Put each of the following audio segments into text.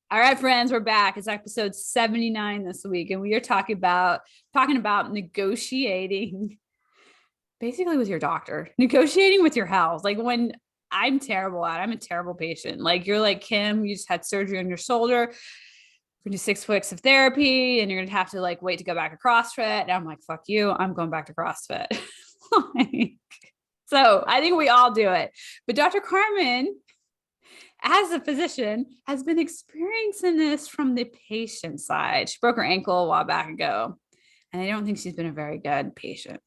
All right, friends, we're back. It's episode 79 this week, and we are talking about negotiating basically with your doctor, negotiating with your health. Like when I'm terrible at, I'm a terrible patient. Like you're like Kim, you just had surgery on your shoulder. We're gonna do 6 weeks of therapy, and you're gonna have to like wait to go back to CrossFit. And I'm like, fuck you, I'm going back to CrossFit. Like, so I think we all do it. But Dr. Carmen, as a physician, has been experiencing this from the patient side. She broke her ankle a while back ago, and I don't think she's been a very good patient.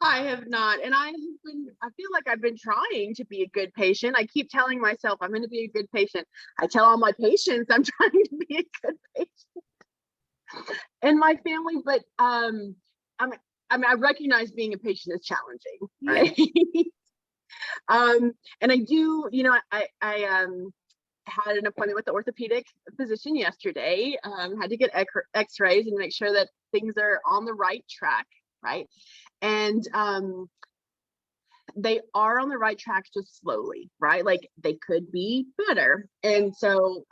I have not. And I feel like I've been trying to be a good patient. I keep telling myself I'm going to be a good patient. I tell all my patients I'm trying to be a good patient and my family, but I recognize being a patient is challenging, right? Yeah. And I do, I had an appointment with the orthopedic physician yesterday, had to get x-rays and make sure that things are on the right track, right? And they are on the right track, just slowly, right? Like they could be better. And so,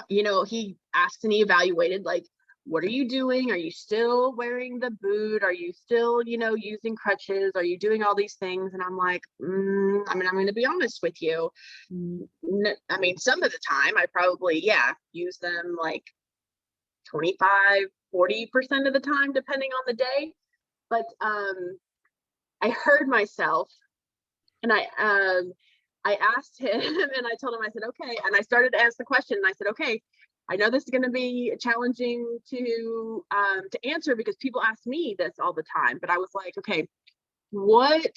he asked and he evaluated, like, what are you doing? Are you still wearing the boot? Are you still, using crutches? Are you doing all these things? And I'm like, I'm going to be honest with you. Some of the time I probably, use them like 25-40% of the time, depending on the day. But I heard myself and I asked him and I told him, I said, okay. And I started to ask the question and I said, okay, I know this is going to be challenging to answer because people ask me this all the time, but I was like, okay, what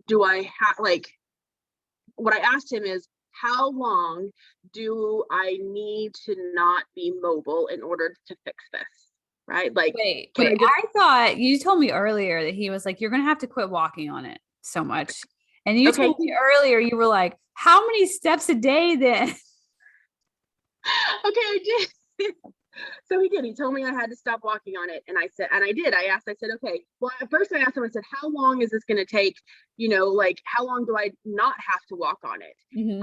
do I have? Like, what I asked him is, how long do I need to not be mobile in order to fix this? Right? Like, wait, I thought you told me earlier that he was like, you're going to have to quit walking on it so much. And you told me earlier, you were like, how many steps a day then? Okay, I did. So he did. He told me I had to stop walking on it. And I said, and I did. I asked, I said, okay, well, at first I asked him, I said, how long is this going to take? Like, how long do I not have to walk on it? Mm-hmm.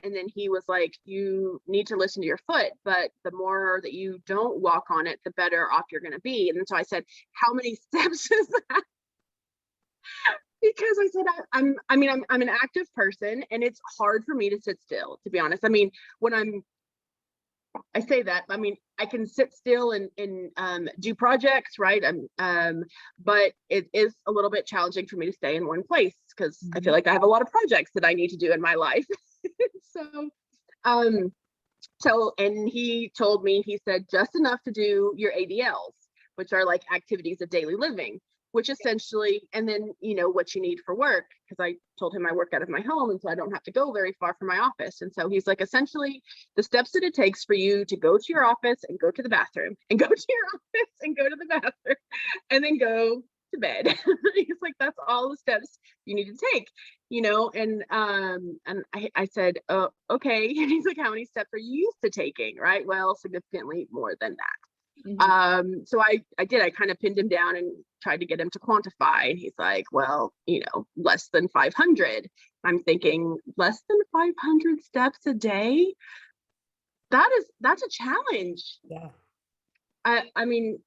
And then he was like, you need to listen to your foot, but the more that you don't walk on it, the better off you're going to be. And so I said, how many steps is that? Because I said, I'm an active person and it's hard for me to sit still, to be honest. I mean, I say that, I can sit still and do projects, right? But it is a little bit challenging for me to stay in one place because mm-hmm. I feel like I have a lot of projects that I need to do in my life. And he told me, he said, just enough to do your ADLs, which are like activities of daily living, which essentially, and then, what you need for work, because I told him I work out of my home, and so I don't have to go very far from my office. And so he's like, essentially, the steps that it takes for you to go to your office and go to the bathroom and go to your office and go to the bathroom and then go to bed. He's like, that's all the steps you need to take, and I said, oh, okay. And he's like, how many steps are you used to taking? Right? Well, significantly more than that. Mm-hmm. So I did, I kind of pinned him down and tried to get him to quantify. And he's like, well, less than 500. I'm thinking, less than 500 steps a day? That's a challenge. Yeah. I'm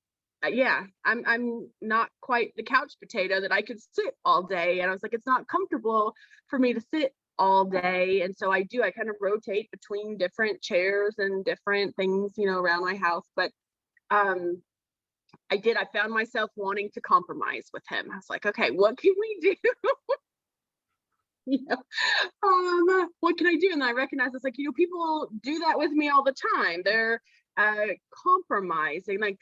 not quite the couch potato that I could sit all day. And I was like, it's not comfortable for me to sit all day. And so I kind of rotate between different chairs and different things, around my house. But I found myself wanting to compromise with him. I was like, okay, what can we do? What can I do? And I recognize it's like, people do that with me all the time. They're compromising, like,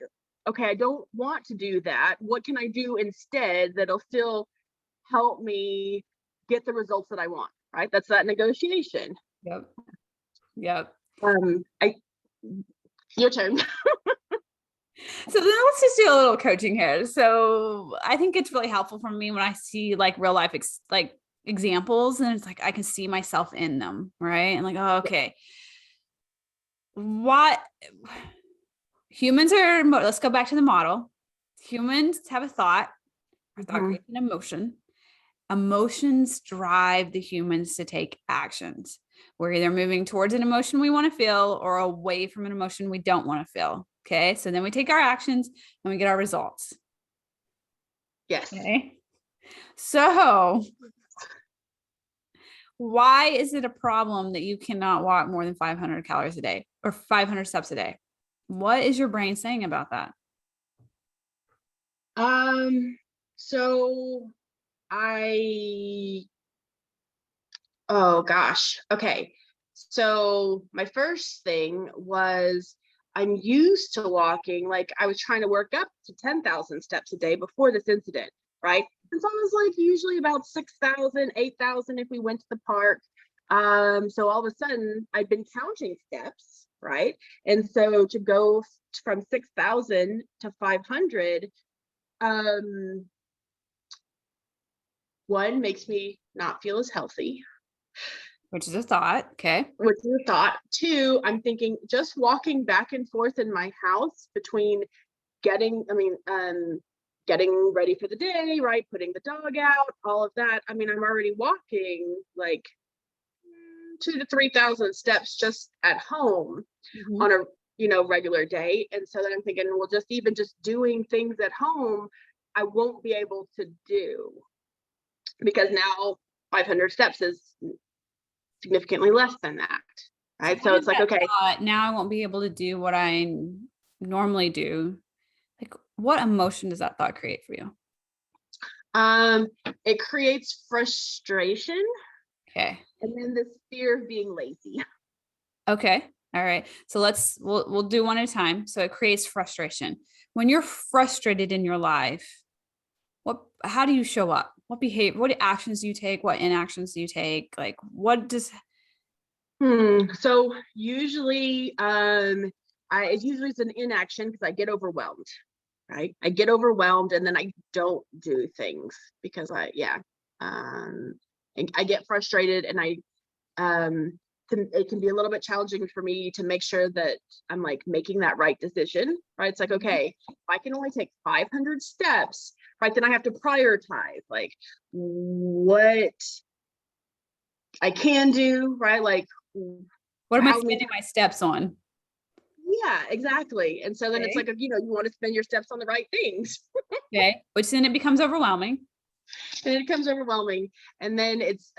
okay, I don't want to do that. What can I do instead that'll still help me get the results that I want? Right? That's that negotiation. Yep. Your turn. So then let's just do a little coaching here. So I think it's really helpful for me when I see like real life examples, and it's like I can see myself in them, right? And like, oh, okay, what humans are, let's go back to the model. Humans have a thought creates an emotion, Emotions drive the humans to take actions. We're either moving towards an emotion we want to feel or away from an emotion we don't want to feel. Okay. So then we take our actions and we get our results. Yes. Okay. So why is it a problem that you cannot walk more than 500 calories a day or 500 steps a day? What is your brain saying about that? So oh gosh. Okay. So my first thing was I'm used to walking, like I was trying to work up to 10,000 steps a day before this incident, right? And so I was like usually about 6,000, 8,000 if we went to the park. So all of a sudden I'd been counting steps, right? And so to go from 6,000 to 500, one makes me not feel as healthy, Which is a thought. Okay. which is a thought. Two, I'm thinking just walking back and forth in my house between getting ready for the day, right? Putting the dog out, all of that. I mean, I'm already walking like 2,000 to 3,000 steps just at home on a regular day. And so then I'm thinking, well, just doing things at home, I won't be able to do, because now 500 steps is significantly less than that, right? So it's like, okay, now I won't be able to do what I normally do. Like, what emotion does that thought create for you? it creates frustration. Okay. And then this fear of being lazy. Okay. All right. So we'll do one at a time. So it creates frustration. When you're frustrated in your life, how do you show up? What actions do you take? What inactions do you take? Like, what does So usually it's an inaction because I get overwhelmed, right? I get overwhelmed and then I don't do things because I get frustrated, and it can be a little bit challenging for me to make sure that I'm like making that right decision, right? It's like, okay, if I can only take 500 steps, right, then I have to prioritize like what I can do, right? Like, what am I spending my steps on? Yeah, exactly. And so then it's like, you want to spend your steps on the right things. Okay. Which then it becomes overwhelming. And it becomes overwhelming. And then it's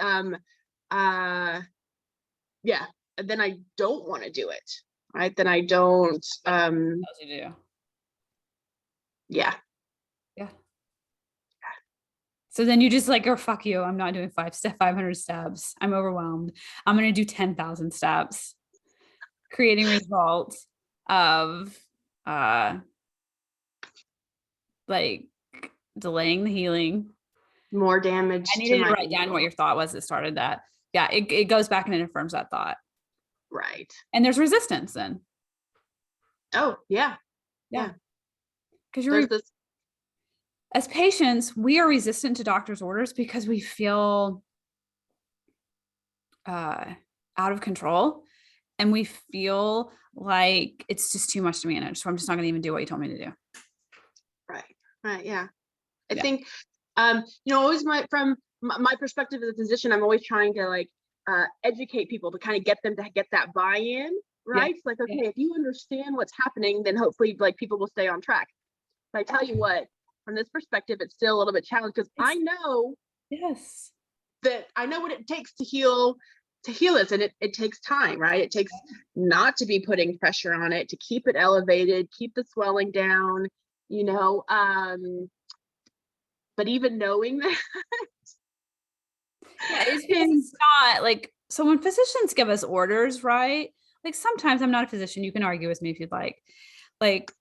yeah. And then I don't want to do it. Right. Then I don't you do. Yeah. Yeah. So then you just like, oh, fuck you. I'm not doing 500 steps. I'm overwhelmed. I'm going to do 10,000 steps, creating results of like delaying the healing. More damage. I needed to write down what your thought was that started that. Yeah, it goes back and it affirms that thought. Right. And there's resistance then. Oh, yeah. Yeah. Because as patients, we are resistant to doctor's orders because we feel out of control, and we feel like it's just too much to manage. So I'm just not going to even do what you told me to do. Right. Yeah. I think, always from my perspective as a physician, I'm always trying to like educate people to kind of get them to get that buy-in, right? Yeah. It's like, okay, if you understand what's happening, then hopefully like people will stay on track. But I tell you what, from this perspective, it's still a little bit challenging because I know that I know what it takes to heal this, and it takes time, right? It takes not to be putting pressure on it, to keep it elevated, keep the swelling down, but even knowing that it's not like, so when physicians give us orders, right? Like sometimes, I'm not a physician, you can argue with me if you'd like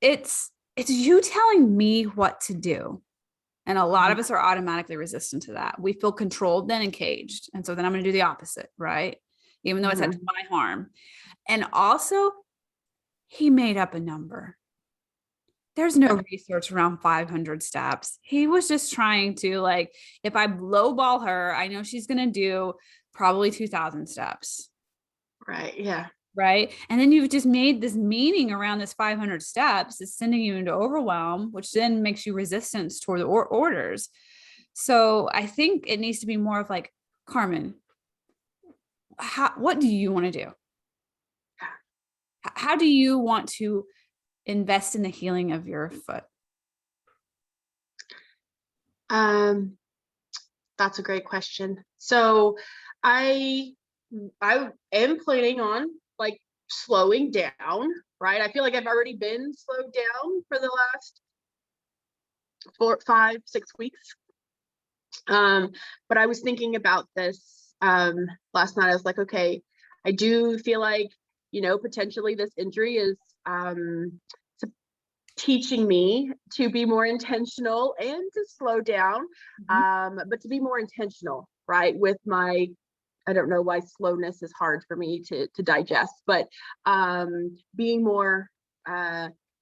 it's you telling me what to do. And a lot of us are automatically resistant to that. We feel controlled then and caged. And so then I'm going to do the opposite, right? Even though it's at my harm. And also, he made up a number. There's no research around 500 steps. He was just trying to, like, if I lowball her, I know she's going to do probably 2,000 steps. Right. Yeah. Right. And then you've just made this meaning around this 500 steps. It's sending you into overwhelm, which then makes you resistance toward the orders. So I think it needs to be more of like, Carmen, what do you want to do? How do you want to invest in the healing of your foot? That's a great question. So I am planning on like slowing down, right? I feel like I've already been slowed down for the last 4, 5, 6 weeks. But I was thinking about this last night. I was like, okay, I do feel like, potentially this injury is teaching me to be more intentional and to slow down, but to be more intentional, right? With my, I don't know why slowness is hard for me to digest, but being more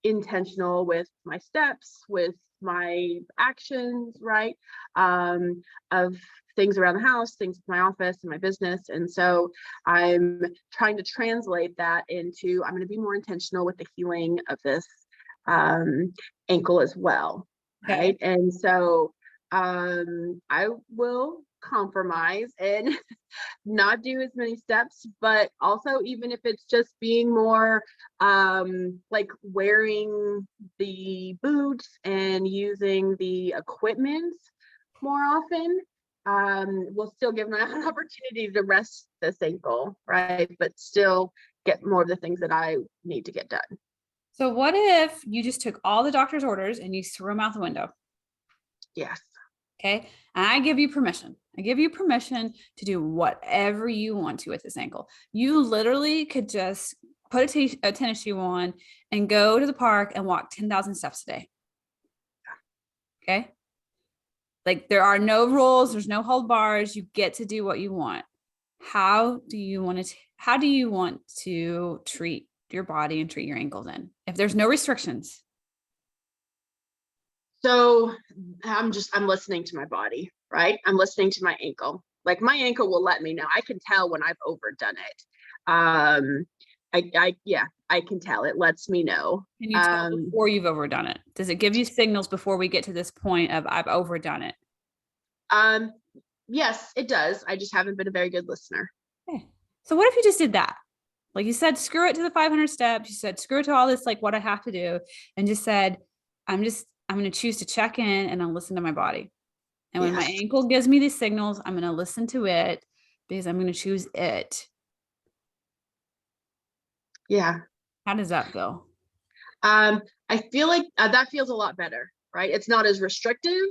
intentional with my steps, with my actions, right? Of things around the house, things in my office and my business. And so I'm trying to translate that into, I'm going to be more intentional with the healing of this ankle as well. Okay. Right. And so I will compromise and not do as many steps, but also even if it's just being more like wearing the boots and using the equipment more often, will still give me an opportunity to rest this ankle, right? But still get more of the things that I need to get done. So what if you just took all the doctor's orders and you threw them out the window? Yes. Okay. And I give you permission. I give you permission to do whatever you want to with this ankle. You literally could just put a tennis shoe on and go to the park and walk 10,000 steps a day. Okay. Like there are no rules. There's no hold bars. You get to do what you want. How do you want to treat your body and treat your ankle then, if there's no restrictions? So I'm listening to my body, right? I'm listening to my ankle. Like my ankle will let me know. I can tell when I've overdone it. I can tell. It lets me know. Can you tell before you've overdone it? Does it give you signals before we get to this point of I've overdone it? Yes, it does. I just haven't been a very good listener. Okay. So what if you just did that? Like you said, screw it to the 500 steps. You said, screw it to all this, like what I have to do. And just said, I'm going to choose to check in and I'll listen to my body. And when my ankle gives me these signals, I'm going to listen to it because I'm going to choose it. Yeah. How does that go? I feel like that feels a lot better, right? It's not as restrictive.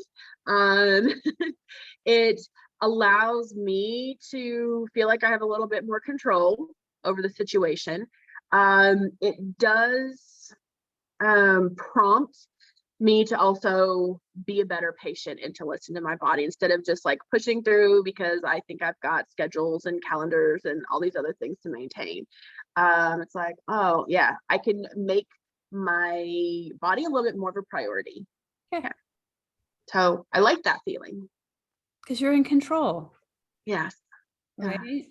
It allows me to feel like I have a little bit more control over the situation. It does prompt me to also be a better patient and to listen to my body instead of just like pushing through because I think I've got schedules and calendars and all these other things to maintain. It's like, oh yeah, I can make my body a little bit more of a priority. Okay. Yeah. So I like that feeling. Because you're in control. Yes. Right.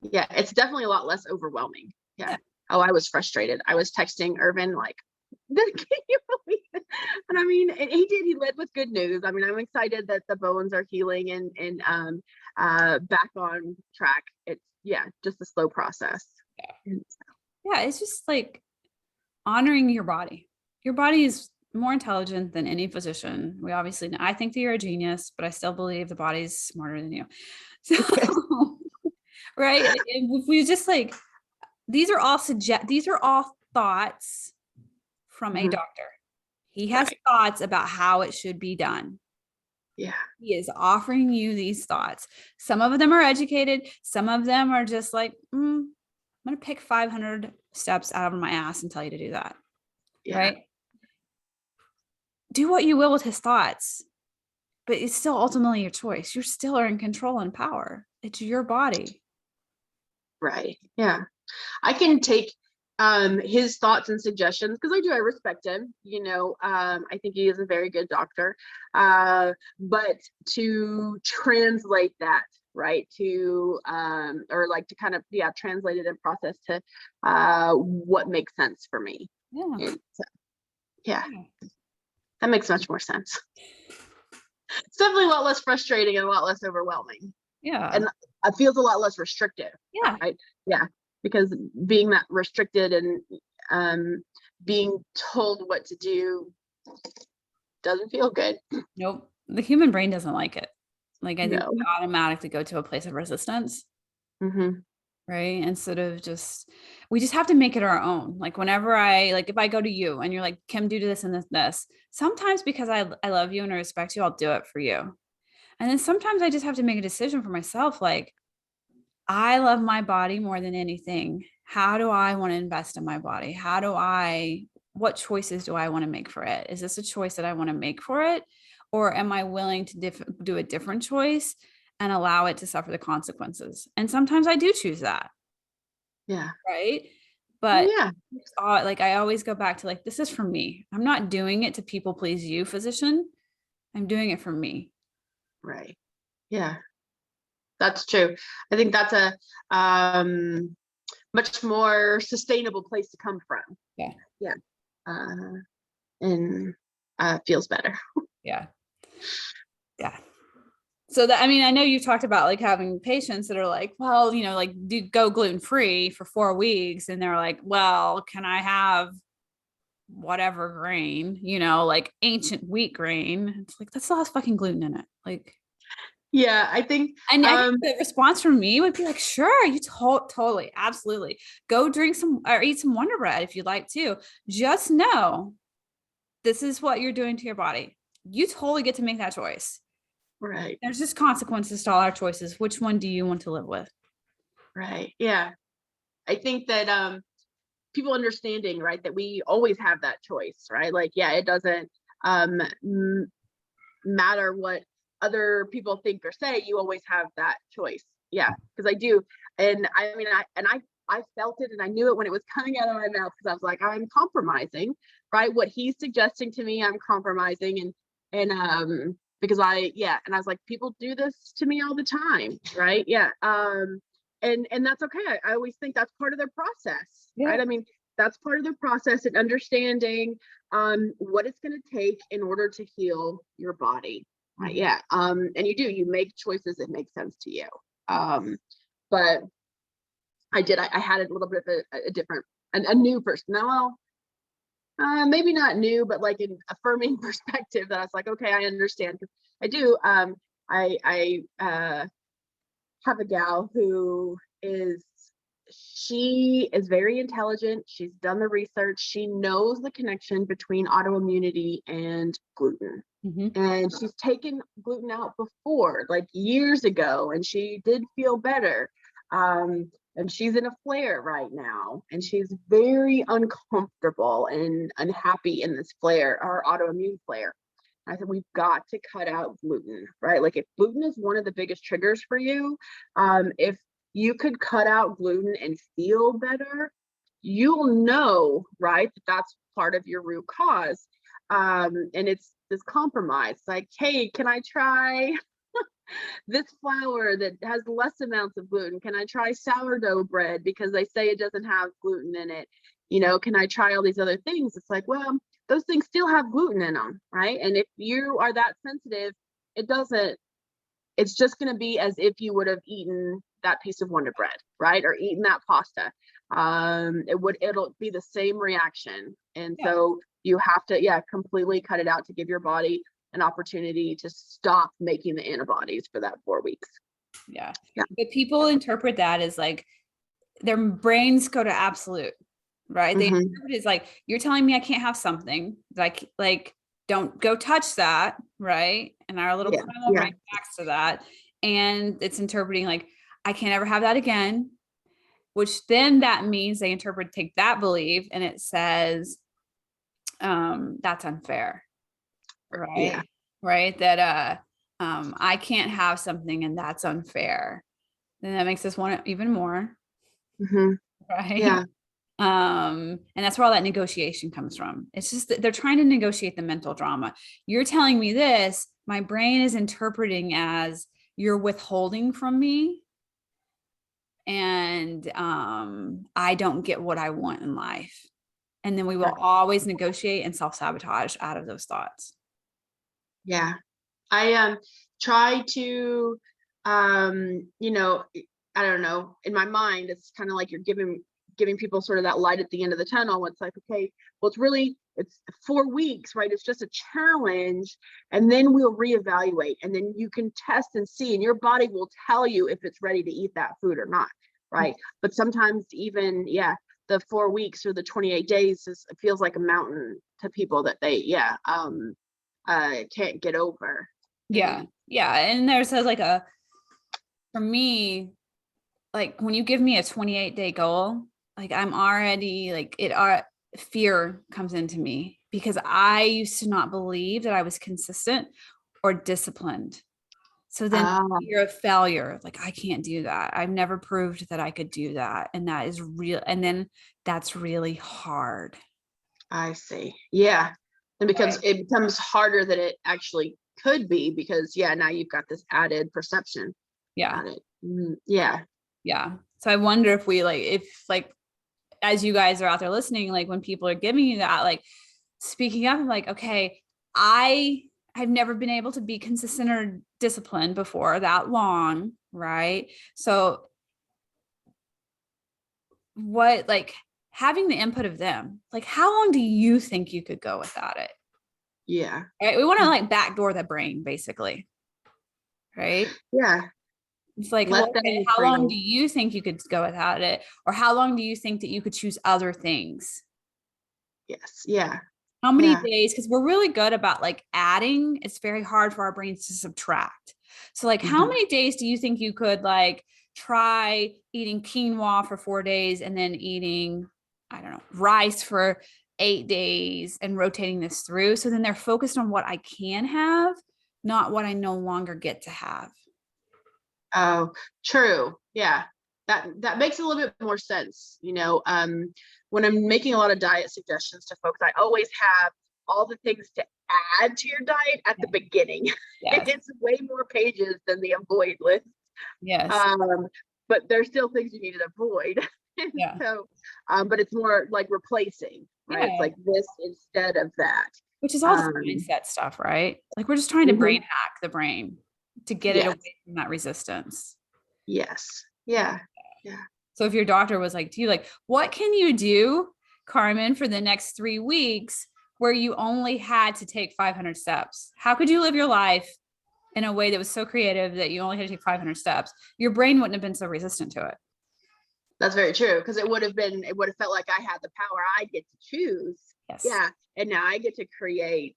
Yeah, it's definitely a lot less overwhelming. Yeah. Oh, I was frustrated. I was texting Irvin like, can you believe it? And I mean, and he led with good news. I mean, I'm excited that the bones are healing and back on track. It's just a slow process. Yeah, it's just like honoring your body. Your body is more intelligent than any physician. We obviously know. I think that you're a genius, but I still believe the body's smarter than you. So, right? If we just like, these are all thoughts from a doctor. He has thoughts about how it should be done. Yeah. He is offering you these thoughts. Some of them are educated. Some of them are just like, I'm going to pick 500 steps out of my ass and tell you to do that. Yeah. Right? Do what you will with his thoughts, but it's still ultimately your choice. You still are in control and power. It's your body. Right. Yeah. I can take his thoughts and suggestions because I respect him. I think he is a very good doctor. But to translate that, right, to or like to kind of translate it and process to what makes sense for me. Yeah. And so, that makes much more sense. It's definitely a lot less frustrating and a lot less overwhelming. Yeah. And it feels a lot less restrictive. Yeah. Right. Yeah. Because being that restricted and being told what to do doesn't feel good. Nope. The human brain doesn't like it. Like, I think No. we automatically go to a place of resistance, Mm-hmm. right? Instead of we just have to make it our own. Like, whenever if I go to you and you're like, Kim, do this and this, sometimes because I love you and I respect you, I'll do it for you. And then sometimes I just have to make a decision for myself. Like, I love my body more than anything. How do I want to invest in my body? What choices do I want to make for it? Is this a choice that I want to make for it? Or am I willing to do a different choice and allow it to suffer the consequences? And sometimes I do choose that. Yeah. Right. Oh, But yeah. like, I always go back to like, this is for me. I'm not doing it to people please you, physician. I'm doing it for me. Right. Yeah. That's true. I think that's a much more sustainable place to come from. Yeah. Yeah. And feels better. Yeah. Yeah. So that, I mean, I know you talked about like having patients that are like, well, like, do go gluten-free for 4 weeks. And they're like, well, can I have whatever grain, like ancient wheat grain? It's like, that still has fucking gluten in it. Like, Yeah, I think and I think the response from me would be like, sure, you totally, absolutely. Go drink some or eat some Wonder Bread if you'd like to. Just know this is what you're doing to your body. You totally get to make that choice. right. There's just consequences to all our choices. Which one do you want to live with? Right. Yeah. I think that people understanding, right, that we always have that choice, right? Like, yeah, it doesn't matter what other people think or say, you always have that choice. Yeah, because I do. And I mean, I felt it and I knew it when it was coming out of my mouth, because I was like, I'm compromising, right? What he's suggesting to me, I'm compromising. And because and I was like, people do this to me all the time, right? Yeah. And that's okay. I always think that's part of their process, right? I mean, that's part of the process and understanding what it's going to take in order to heal your body. Yeah. And you make choices that make sense to you. But I had a little bit of a different, a new person. Now, maybe not new, but like an affirming perspective that I was like, okay, I understand. I do. I have a gal who she is very intelligent. She's done the research. She knows the connection between autoimmunity and gluten. Mm-hmm. And she's taken gluten out before, like years ago, and she did feel better. And she's in a flare right now, and she's very uncomfortable and unhappy in this flare, our autoimmune flare. I said, we've got to cut out gluten, right? Like, if gluten is one of the biggest triggers for you, if you could cut out gluten and feel better, you'll know, right, that that's part of your root cause. And it's this compromise, like, hey, can I try this flour that has less amounts of gluten? Can I try sourdough bread because they say it doesn't have gluten in it? Can I try all these other things? It's like, well, those things still have gluten in them, right? And if you are that sensitive, it's just going to be as if you would have eaten that piece of Wonder Bread, right? Or eaten that pasta. It'll be the same reaction. And so you have to, completely cut it out to give your body an opportunity to stop making the antibodies for that 4 weeks. Yeah. But people interpret that as like their brains go to absolute, right? They interpret it as like, you're telling me I can't have something, like don't go touch that, right? And our little primal brain reacts to that. And it's interpreting like, I can't ever have that again, which then that means they take that belief and it says, that's unfair. Right. Yeah. Right. That I can't have something and that's unfair. Then that makes us want it even more. Right. Yeah. And that's where all that negotiation comes from. It's just that they're trying to negotiate the mental drama. You're telling me this, my brain is interpreting as you're withholding from me. And I don't get what I want in life. And then we will always negotiate and self-sabotage out of those thoughts. Yeah. I try to, you know, I don't know, in my mind, it's kind of like you're giving people sort of that light at the end of the tunnel. It's like, okay, well, it's 4 weeks, right? It's just a challenge, and then we'll reevaluate, and then you can test and see, and your body will tell you if it's ready to eat that food or not, right? But sometimes even, yeah, the 4 weeks or the 28 days it feels like a mountain to people that they, can't get over. Yeah. Yeah. And there's like for me, like when you give me a 28-day goal, like I'm already like fear comes into me because I used to not believe that I was consistent or disciplined. So then fear of failure, like I can't do that. I've never proved that I could do that. And that is real. And then that's really hard. I see. Yeah. And Right. it becomes harder than it actually could be because, yeah, now you've got this added perception Yeah. about it. Yeah. Yeah. So I wonder if as you guys are out there listening, like when people are giving you that, like speaking up, I'm like, okay, I've never been able to be consistent or disciplined before that long, right? So what, like having the input of them, like how long do you think you could go without it? Yeah. Right? We want to like backdoor the brain, basically, right? Yeah. It's like, well, Let okay, them how kind long of, do you think you could go without it? Or how long do you think that you could choose other things? yes. Yeah. How many Yeah. days? Because we're really good about like adding. It's very hard for our brains to subtract. So, like, how Mhm. many days do you think you could like try eating quinoa for 4 days and then eating, I don't know, rice for 8 days and rotating this through? So then they're focused on what I can have, not what I no longer get to have. Oh, true. Yeah. That makes a little bit more sense. When I'm making a lot of diet suggestions to folks, I always have all the things to add to your diet at the Yeah. beginning. Yes. It's way more pages than the avoid list. Yes. Um, but there's still things you need to avoid. And Yeah. so, but it's more like replacing, right? It's Yeah. like this instead of that. Which is all just Um, mindset stuff, right? Like we're just trying to brain mhm. hack the brain to get it Yes, away from that resistance. yes, yeah, yeah. So if your doctor was like to you, like, what can you do, Carmen, for the next 3 weeks where you only had to take 500 steps? How could you live your life in a way that was so creative that you only had to take 500 steps? Your brain wouldn't have been so resistant to it. That's very true because it would have felt like I had the power. I get to choose. Yes. Yeah. And now I get to create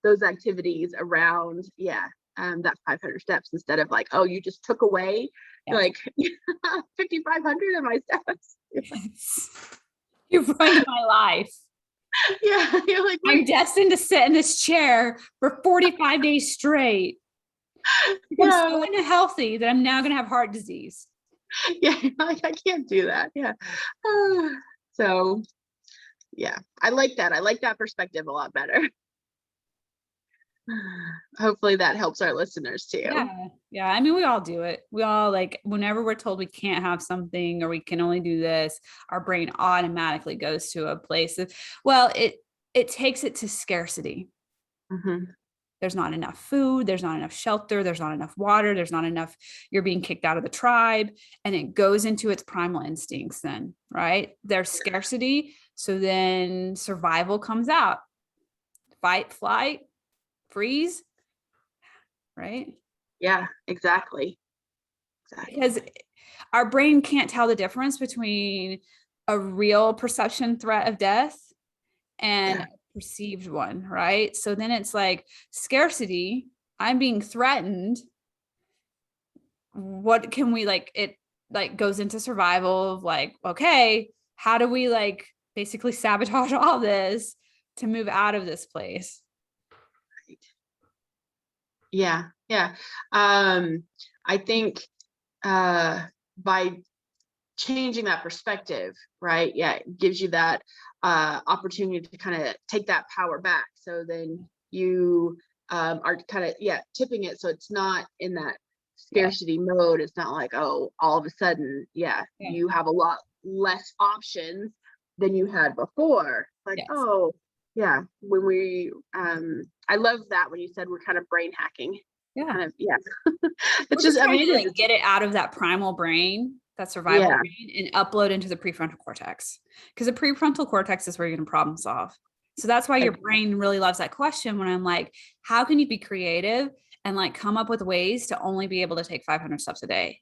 those activities around, yeah, that 500 steps instead of like, oh, you just took away Yes. like 5,500 of my steps. You ruined my life. Yeah. You're like, I'm wait, destined to sit in this chair for 45 days straight. I'm yeah, so unhealthy that I'm now going to have heart disease. yeah. Like, I can't do that. Yeah. So, yeah, I like that. I like that perspective a lot better. Hopefully that helps our listeners too. Yeah. Yeah. I mean, we all do it. We all like, whenever we're told we can't have something or we can only do this, our brain automatically goes to a place of, well, it takes it to scarcity. Mhm. There's not enough food, there's not enough shelter, there's not enough water, there's not enough, you're being kicked out of the tribe, and it goes into its primal instincts then, right? There's scarcity, so then survival comes out. Fight, flight, freeze, right? Yeah, exactly. Because Exactly. our brain can't tell the difference between a real perception threat of death and Yeah. a perceived one, right? So then it's like scarcity, I'm being threatened. What can we like it like goes into survival of like, okay, how do we like basically sabotage all this to move out of this place? Right. Yeah. Yeah. Um, I think by changing that perspective, right? Yeah, it gives you that opportunity to kind of take that power back. So then you are kind of, yeah, tipping it so it's not in that Yeah. scarcity mode. It's not like, oh, all of a sudden, yeah, Yeah. you have a lot less options than you had before. Like, Yes. oh, yeah, when we, I love that when you said we're kind of brain hacking. Yeah. Kind of, yeah. We're It's just just, I trying mean, to it like is. get it out of that primal brain, that survival Yeah, brain, and upload into the prefrontal cortex. Because the prefrontal cortex is where you're going to problem solve. So that's why your brain really loves that question when I'm like, how can you be creative and like come up with ways to only be able to take 500 steps a day?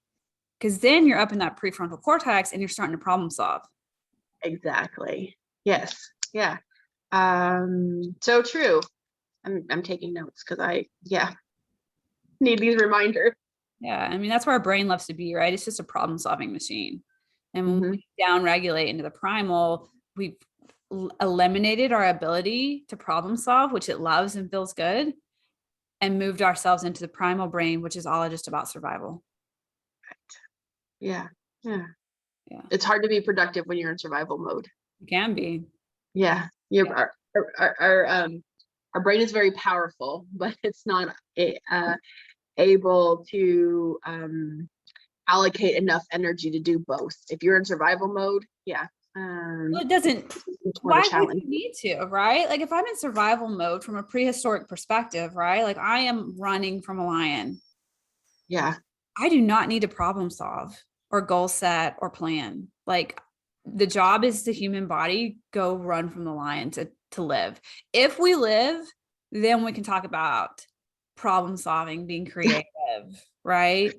Because then you're up in that prefrontal cortex and you're starting to problem solve. exactly. Yes. Yeah. So true. I'm taking notes because yeah, need these reminders. Yeah. I mean, that's where our brain loves to be, right? It's just a problem solving machine. And when Hmm. we down regulate into the primal, we've eliminated our ability to problem solve, which it loves and feels good, and moved ourselves into the primal brain, which is all just about survival. Yeah. Yeah. Yeah. It's hard to be productive when you're in survival mode. It can be. Yeah. Our brain is very powerful, but it's not able to allocate enough energy to do both. If you're in survival mode, yeah. Well, it doesn't, It's more of a why would challenge. you need to, right? Like if I'm in survival mode from a prehistoric perspective, right? Like I am running from a lion. Yeah. I do not need to problem solve or goal set or plan. Like the job is the human body, go run from the lion to live. If we live, then we can talk about problem solving, being creative, right?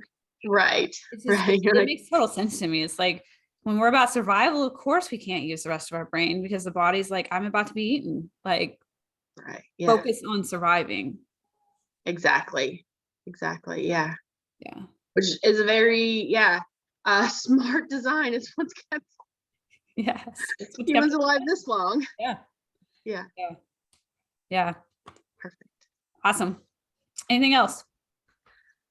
Right. It's just, Right. You're it like, makes total sense to me. It's like when we're about survival, of course we can't use the rest of our brain because the body's like, I'm about to be eaten. Like right. Yeah. focus on surviving. Exactly. Exactly. Yeah. Yeah. Which is a very, yeah, smart design. It's what's kept Yes. It's what's kept humans us alive alive. this long. Yeah. Yeah. Yeah. Yeah. Perfect. Awesome. Anything else?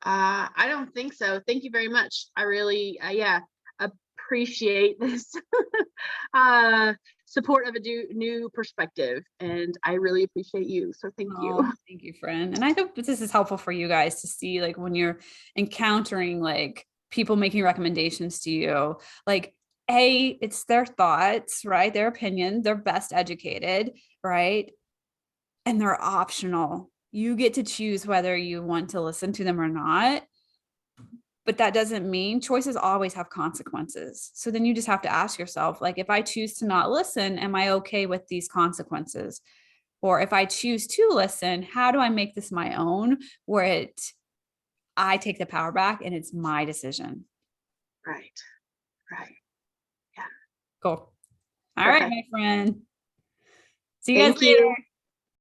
I don't think so. Thank you very much. I really, yeah, appreciate this support of a new perspective, and I really appreciate you. So thank you. Oh, thank you, friend. And I hope this is helpful for you guys to see, like, when you're encountering like people making recommendations to you, like, hey, it's their thoughts, right? Their opinion, they're best educated, right? And they're optional. You get to choose whether you want to listen to them or not. But that doesn't mean choices always have consequences. So then you just have to ask yourself, like, if I choose to not listen, am I okay with these consequences? Or if I choose to listen, how do I make this my own where I take the power back and it's my decision? Right. Right. Yeah. Cool. All right, Perfect. my friend. See you guys Thank later. you.